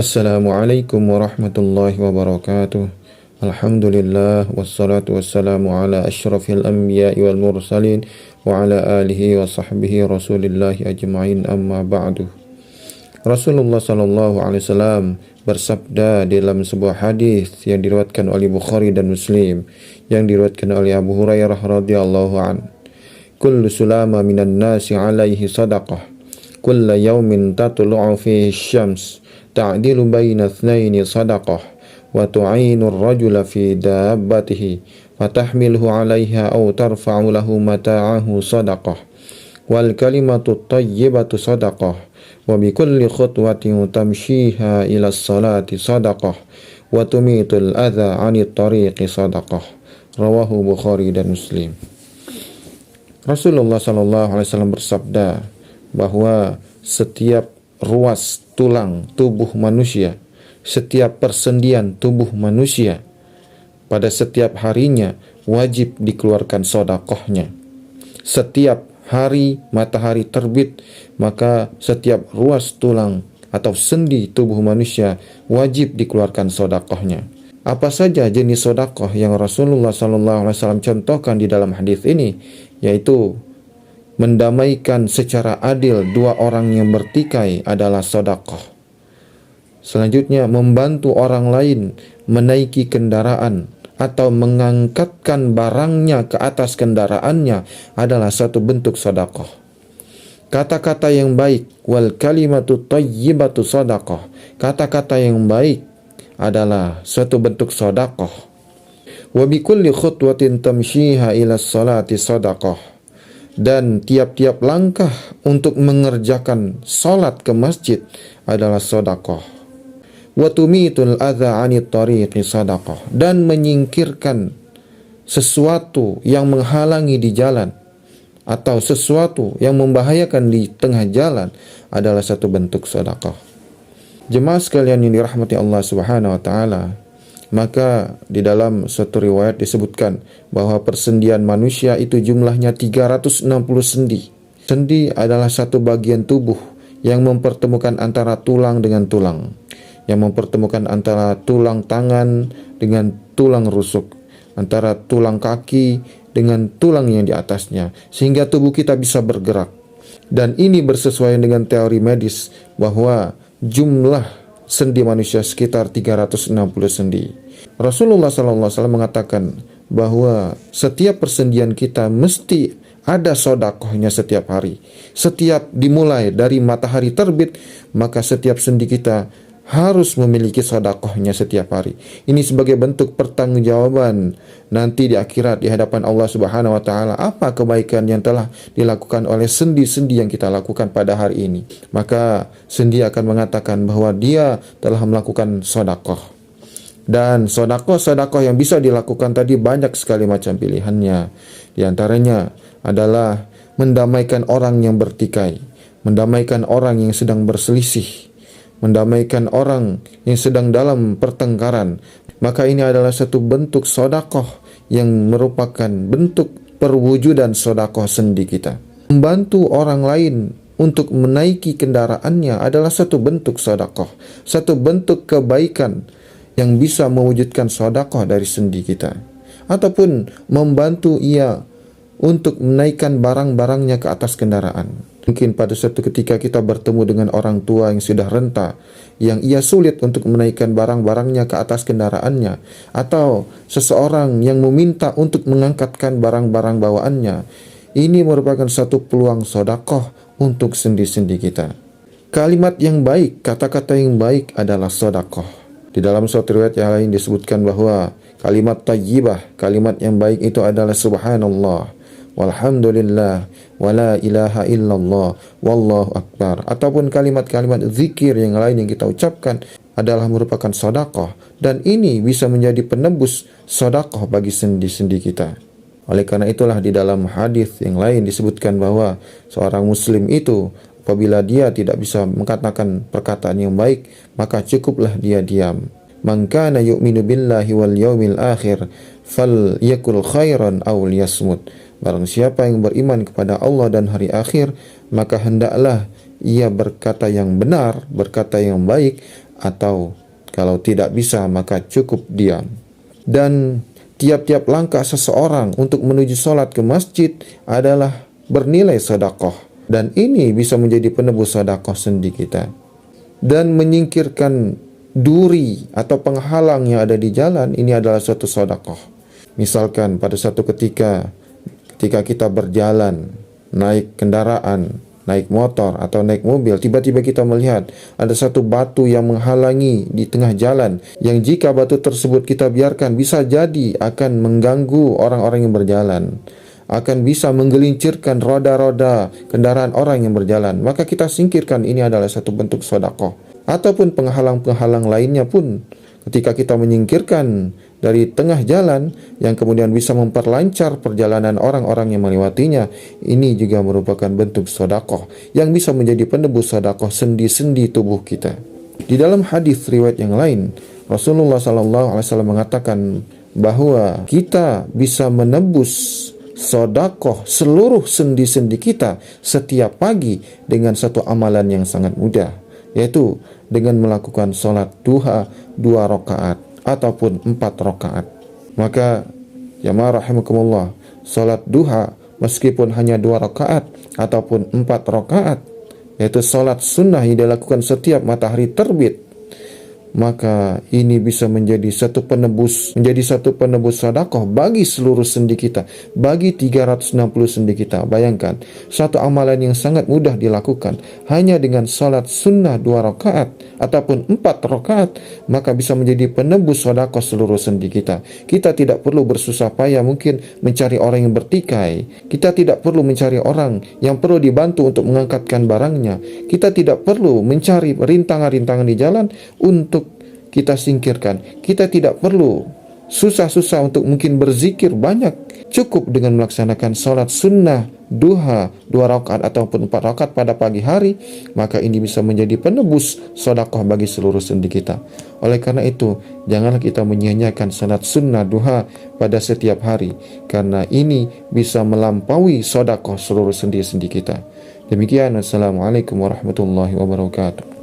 Assalamualaikum warahmatullahi wabarakatuh. Alhamdulillah wassalatu wassalamu ala asyrafil anbiya'i wal mursalin wa ala alihi wa sahbihi rasulillahi ajma'in, amma ba'du. Rasulullah sallallahu alaihi wasallam bersabda dalam sebuah hadis yang diriwayatkan oleh Bukhari dan Muslim, yang diriwayatkan oleh Abu Hurairah radhiyallahu an. Kullu sulama minan nasi alaihi sadaqah, kulla yawmin tatlu'u fihi syams ta'dilu baina itsnaini sadaqah wa tu'inu ar-rajula fi dabbatihi fatahmiluhu 'alaiha aw tarfa'u lahu mata'ahu sadaqah wal kalimatu at-tayyibatu sadaqah wa bi kulli khutwatin tamshiha ila as-salati sadaqah wa tumitul adha 'anit tariqi sadaqah. Rawahu Bukhari dan Muslim. Rasulullah sallallahu alaihi wasallam bersabda bahwa setiap ruas tulang tubuh manusia, setiap persendian tubuh manusia, pada setiap harinya wajib dikeluarkan sedekahnya. Setiap hari matahari terbit, maka setiap ruas tulang atau sendi tubuh manusia wajib dikeluarkan sedekahnya. Apa saja jenis sedekah yang Rasulullah SAW contohkan di dalam hadis ini, yaitu mendamaikan secara adil dua orang yang bertikai adalah sedekah. Selanjutnya, membantu orang lain menaiki kendaraan atau mengangkatkan barangnya ke atas kendaraannya adalah satu bentuk sedekah. Kata-kata yang baik, wal kalimatu thayyibatu sedekah. Kata-kata yang baik adalah suatu bentuk sedekah. Wa bi kulli khutwatin tamshiha ila sholati sedekah. Dan tiap-tiap langkah untuk mengerjakan salat ke masjid adalah sedekah. Wa tumitul adza 'anit tariqi sedekah. Dan menyingkirkan sesuatu yang menghalangi di jalan atau sesuatu yang membahayakan di tengah jalan adalah satu bentuk sedekah. Jemaah sekalian yang dirahmati Allah Subhanahu wa taala, maka di dalam suatu riwayat disebutkan bahwa persendian manusia itu jumlahnya 360 sendi. Sendi adalah satu bagian tubuh yang mempertemukan antara tulang dengan tulang, yang mempertemukan antara tulang tangan dengan tulang rusuk, antara tulang kaki dengan tulang yang di atasnya, sehingga tubuh kita bisa bergerak. Dan ini bersesuaian dengan teori medis bahwa jumlah sendi manusia sekitar 360 sendi. Rasulullah SAW mengatakan bahwa setiap persendian kita mesti ada sedekahnya setiap hari. Setiap dimulai dari matahari terbit, maka setiap sendi kita harus memiliki sedekahnya setiap hari. Ini sebagai bentuk pertanggungjawaban nanti di akhirat di hadapan Allah Subhanahu wa taala, apa kebaikan yang telah dilakukan oleh sendi-sendi yang kita lakukan pada hari ini. Maka sendi akan mengatakan bahwa dia telah melakukan sedekah. Dan sedekah yang bisa dilakukan tadi banyak sekali macam pilihannya. Di antaranya adalah mendamaikan orang yang bertikai, mendamaikan orang yang sedang berselisih, mendamaikan orang yang sedang dalam pertengkaran. Maka ini adalah satu bentuk sedekah yang merupakan bentuk perwujudan sedekah sendi kita. Membantu orang lain untuk menaiki kendaraannya adalah satu bentuk sedekah, satu bentuk kebaikan yang bisa mewujudkan sedekah dari sendi kita. Ataupun membantu ia untuk menaikkan barang-barangnya ke atas kendaraan. Mungkin pada suatu ketika kita bertemu dengan orang tua yang sudah renta, yang ia sulit untuk menaikkan barang-barangnya ke atas kendaraannya, atau seseorang yang meminta untuk mengangkatkan barang-barang bawaannya. Ini merupakan satu peluang sedekah untuk sendi-sendi kita. Kalimat yang baik, kata-kata yang baik adalah sedekah. Di dalam suatu riwayat yang lain disebutkan bahwa kalimat thayyibah, kalimat yang baik itu adalah subhanallah, walhamdulillah, wala ilaha illallah, wallahu akbar. Ataupun kalimat-kalimat zikir yang lain yang kita ucapkan adalah merupakan sedekah, dan ini bisa menjadi penebus sedekah bagi sendi-sendi kita. Oleh karena itulah di dalam hadis yang lain disebutkan bahwa seorang muslim itu apabila dia tidak bisa mengatakan perkataan yang baik, maka cukuplah dia diam. Man kana yu'minu billahi wal yaumil akhir falyakul khairan aw liyasmut. Barang siapa yang beriman kepada Allah dan hari akhir, maka hendaklah ia berkata yang benar, berkata yang baik, atau kalau tidak bisa maka cukup diam. Dan tiap-tiap langkah seseorang untuk menuju sholat ke masjid adalah bernilai sedekah, dan ini bisa menjadi penebus sedekah sendi kita. Dan menyingkirkan duri atau penghalang yang ada di jalan, ini adalah suatu sedekah. Misalkan pada suatu ketika kita berjalan, naik kendaraan, naik motor atau naik mobil, tiba-tiba kita melihat ada satu batu yang menghalangi di tengah jalan, yang jika batu tersebut kita biarkan bisa jadi akan mengganggu orang-orang yang berjalan, akan bisa menggelincirkan roda-roda kendaraan orang yang berjalan, maka kita singkirkan. Ini adalah satu bentuk sedekah. Ataupun penghalang-penghalang lainnya pun, ketika kita menyingkirkan dari tengah jalan yang kemudian bisa memperlancar perjalanan orang-orang yang melewatinya, ini juga merupakan bentuk sedekah yang bisa menjadi penebus sedekah sendi-sendi tubuh kita. Di dalam hadis riwayat yang lain, Rasulullah SAW mengatakan bahwa kita bisa menebus sedekah seluruh sendi-sendi kita setiap pagi dengan satu amalan yang sangat mudah, yaitu dengan melakukan sholat duha 2 rakaat ataupun 4 rakaat. Maka jamaah rahimakumullah, sholat duha meskipun hanya 2 rakaat ataupun 4 rakaat, yaitu sholat sunnah yang dilakukan setiap matahari terbit, maka ini bisa menjadi satu penebus sedekah bagi seluruh sendi kita, bagi 360 sendi kita. Bayangkan, satu amalan yang sangat mudah dilakukan hanya dengan salat sunnah 2 rakaat ataupun 4 rakaat, maka bisa menjadi penebus sedekah seluruh sendi kita. Kita tidak perlu bersusah payah mungkin mencari orang yang bertikai, kita tidak perlu mencari orang yang perlu dibantu untuk mengangkatkan barangnya, kita tidak perlu mencari rintangan-rintangan di jalan untuk kita singkirkan. Kita tidak perlu susah-susah untuk mungkin berzikir banyak. Cukup dengan melaksanakan salat sunnah duha 2 rakaat ataupun 4 rakaat pada pagi hari, maka ini bisa menjadi penebus sedekah bagi seluruh sendi kita. Oleh karena itu, janganlah kita menyia-nyiakan salat sunnah duha pada setiap hari, karena ini bisa melampaui sedekah seluruh sendi-sendi kita. Demikian, assalamualaikum warahmatullahi wabarakatuh.